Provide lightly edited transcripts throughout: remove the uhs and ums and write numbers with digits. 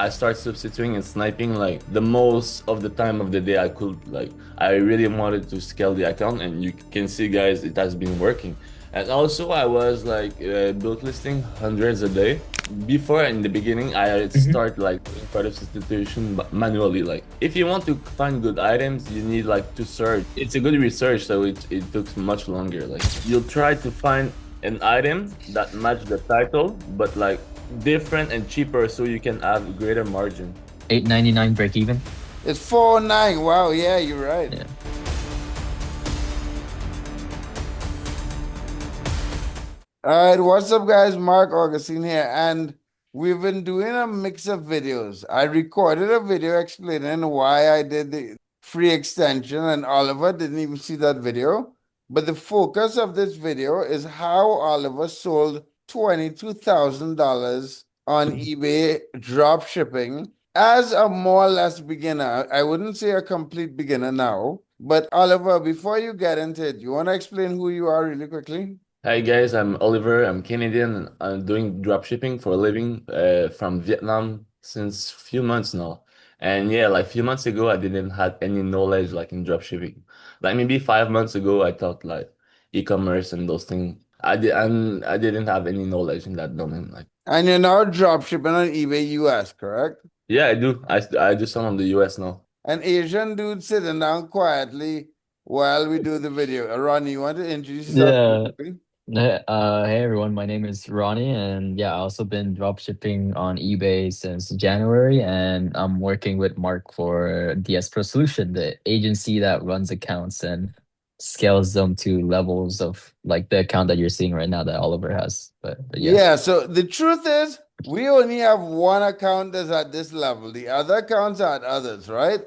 I start substituting and sniping like the most of the time of the day I could. Like I really wanted to scale the account, and you can see, guys, it has been working. And also, I was like build listing hundreds a day. Before, in the beginning, I Hmm. start like doing product substitution manually. Like if you want to find good items, you need like to search. It's a good research, so it took much longer. Like you'll try to find an item that match the title, but like different and cheaper so you can have greater margin. 8.99 break even. It's 409. Wow, yeah, you're right. Yeah. All right, what's up, guys? Mark Augustine here, and we've been doing a mix of videos. I recorded a video explaining why I did the free extension, and Oliver didn't even see that video. But the focus of this video is how Oliver sold $22,000 on eBay drop shipping as a more or less beginner. I wouldn't say a complete beginner now, but Oliver, before you get into it, you want to explain who you are really quickly? Hi guys, I'm Oliver. I'm Canadian and I'm doing dropshipping for a living from Vietnam since few months now. And yeah, like few months ago, I didn't have any knowledge like in dropshipping. Like maybe 5 months ago, I thought like e-commerce and those things. I didn't have any knowledge in that domain. Like And you're now drop shipping on eBay US, correct? yeah, I do. I do some on the US now. An Asian dude sitting down quietly while we do the video. Ronnie, you want to introduce yourself really Yeah. quickly? Hey everyone, my name is Ronnie, and yeah, I also been drop shipping on eBay since January, and I'm working with Mark for DS Pro Solution, the agency that runs accounts and scales them to levels of like the account that you're seeing right now that Oliver has. But yeah. Yeah, so the truth is, we only have one account that's at this level. The other accounts are at others, right?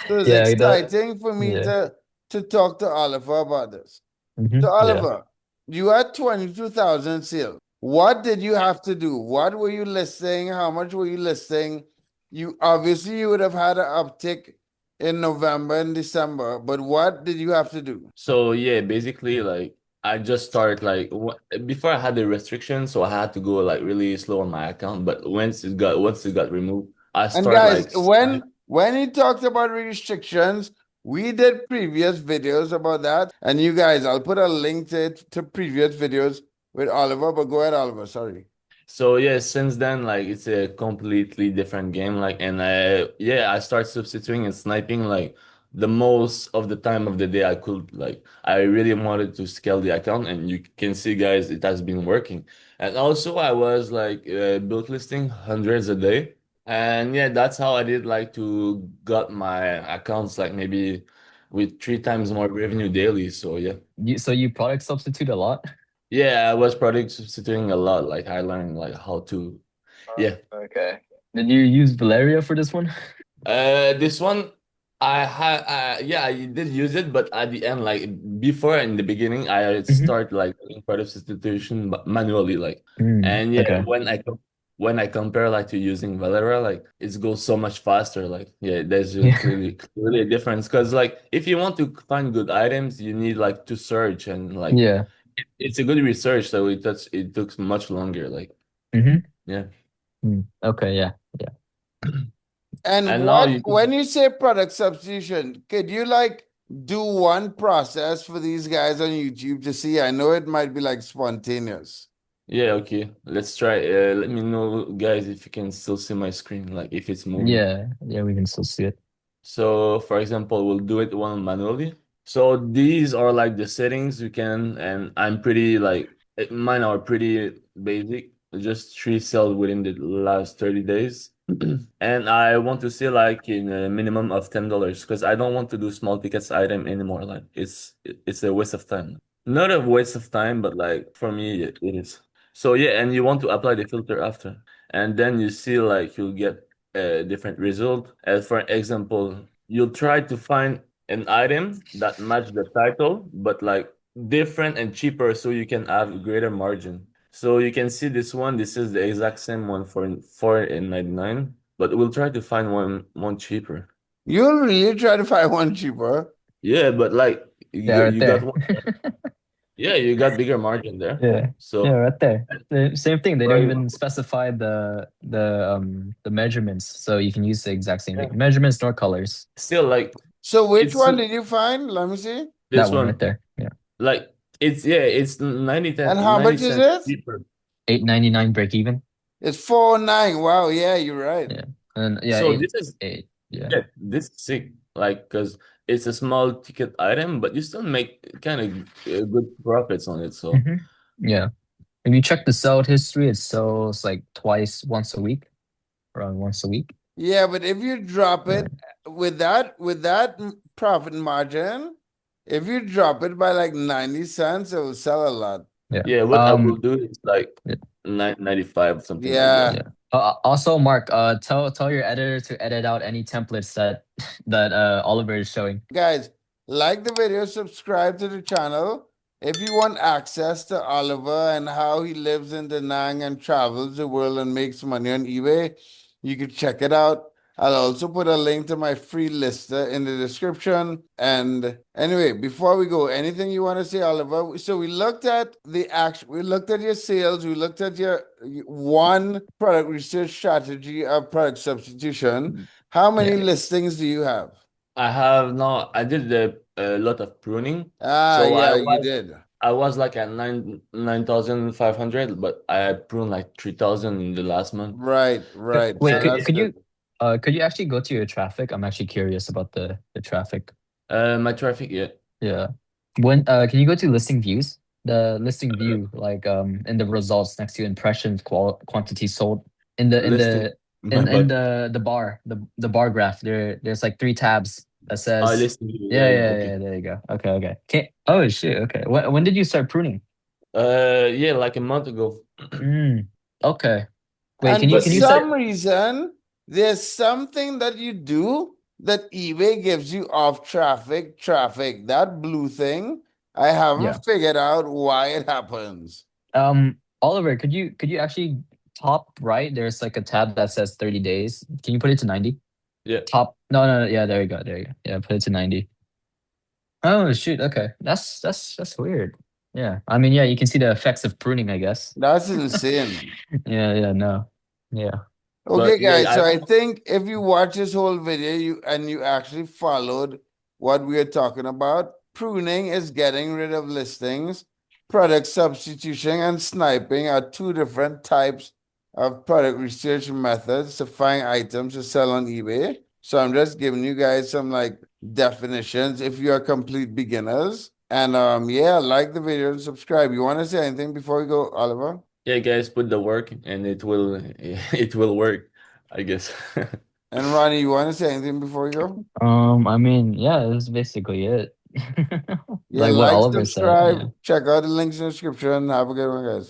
So it's Yeah, that exciting for me yeah. to talk to Oliver about this. So Yeah. Oliver, you had 22,000 sales. What did you have to do? What were you listing? How much were you listing? You obviously you would have had an uptick in November and December, but what did you have to do? So yeah, basically like I just started like before I had the restriction, so I had to go like really slow on my account. But once it got removed, I And start guys, like when he talked about restrictions, we did previous videos about that. And you guys, I'll put a link to it to previous videos with Oliver, but go ahead, Oliver. Sorry. so yeah, since then like it's a completely different game. Like and I start substituting and sniping like the most of the time of the day I could. Like I really wanted to scale the account, and you can see, guys, it has been working. And also I was like build listing hundreds a day. And yeah, that's how I did like to got my accounts like maybe with three times more revenue daily. So yeah. You product substitute a lot? Yeah, I was product substituting a lot. Like I learned like how to yeah. Okay. Did you use Valeria for this one? This one I had yeah, I did use it, but at the end, like before in the beginning, I Hmm. start like doing product substitution manually, like. Mm, And yeah, okay. when I compare like to using Valera, like it goes so much faster. Like yeah, there's a Yeah. clearly a difference, because like if you want to find good items, you need like to search, and like Yeah. it's a good research, so it took much longer. Like Hmm. yeah, Okay, yeah. Yeah. And and now what you when you say product substitution, could you like do one process for these guys on YouTube to see? I know it might be like spontaneous. Yeah, okay. Let's try. Let me know, guys, if you can still see my screen, like if it's moving. Yeah. Yeah, we can still see it. So, for example, we'll do it one manually. So these are like the settings you can, and I'm pretty like mine are pretty basic. Just three sales within the last 30 days. And I want to see like in a minimum of $10 because I don't want to do small tickets item anymore. Like it's a waste of time. Not a waste of time, but like for me it is. So yeah, and you want to apply the filter after, and then you see like you'll get a different result. As for example, you'll try to find an item that match the title, but like different and cheaper so you can have greater margin. So you can see this one. This is the exact same one for 4.99, but we'll try to find one cheaper. You'll really try to find one cheaper. Yeah, but like Yeah, right you got there. one. Yeah, you got bigger margin there. Yeah. Yeah, So, right there. The same thing. They for don't even example, specify the measurements, so you can use the exact same yeah, thing. Measurements nor colors. still like So which it's one did you find? Let me see. That this one right one. there. Yeah. Like it's yeah, it's 90 And cent, how 90 much is cents it? cheaper. 8.99 break even. It's 409. Wow, yeah, you're right. Yeah. And yeah, So this is eight. Yeah. yeah, this is sick. Like because it's a small ticket item, but you still make kind of good profits on it. So Hmm. Yeah. If you check the sell history, it sells like once a week, around once a week. Yeah, but if you drop Yeah. it with that profit margin, if you drop it by like 90 cents, it will sell a lot. Yeah. yeah, what I will do is like 9.95 something like that. Yeah. Yeah. Also, Mark, tell your editor to edit out any templates that Oliver is showing. Guys, like the video, subscribe to the channel. If you want access to Oliver and how he lives in Da Nang and travels the world and makes money on eBay, you can check it out. I'll also put a link to my free lister in the description. And anyway, before we go, anything you want to say, Oliver? So we looked at we looked at your sales, we looked at your one product research strategy of product substitution. How many Yeah. listings do you have? I have no, I did a lot of pruning. Ah, So yeah, you did. I was like at 9,500, but I pruned like 3,000 in the last month. Right, right. Wait, So And that's could good. you could you actually go to your traffic? I'm actually curious about the traffic. my traffic, yeah, Yeah. When can you go to listing views? The listing view, like in the results next to impressions, quantity sold in the in listing the my in but the bar, the bar graph. There's like three tabs that says listing, yeah, yeah, yeah, yeah, okay. yeah, there you go. Okay, okay. Oh shit, okay. When did you start pruning? Yeah, like a month ago. Mm, okay. Wait, And for But can you it's set some like, reason, there's something that you do that eBay gives you off traffic. That blue thing, I yeah. haven't figured out why it happens. Oliver, could you actually top right? There's like a tab that says 30 days. Can you put it to 90? yeah. Top no, no, no, yeah, there you go. There you go. Yeah, put it to 90. Oh shoot, okay. That's weird. Yeah. I mean, yeah, you can see the effects of pruning, I guess. That's insane. Yeah, yeah, no. Yeah. Okay, But yeah, guys, so I think if you watch this whole video you actually followed what we are talking about, pruning is getting rid of listings. Product substitution and sniping are two different types of product research methods to find items to sell on eBay. So I'm just giving you guys some like definitions if you are complete beginners. And yeah, like the video and subscribe. You want to say anything before we go, Oliver? yeah, guys, put the work and it will it will work, I guess. And Ronnie, you want to say anything before we go? I mean, yeah, that's basically it. Yeah, Like what like, Oliver said. Yeah. subscribe, check out the links in the description. Have a good one, guys.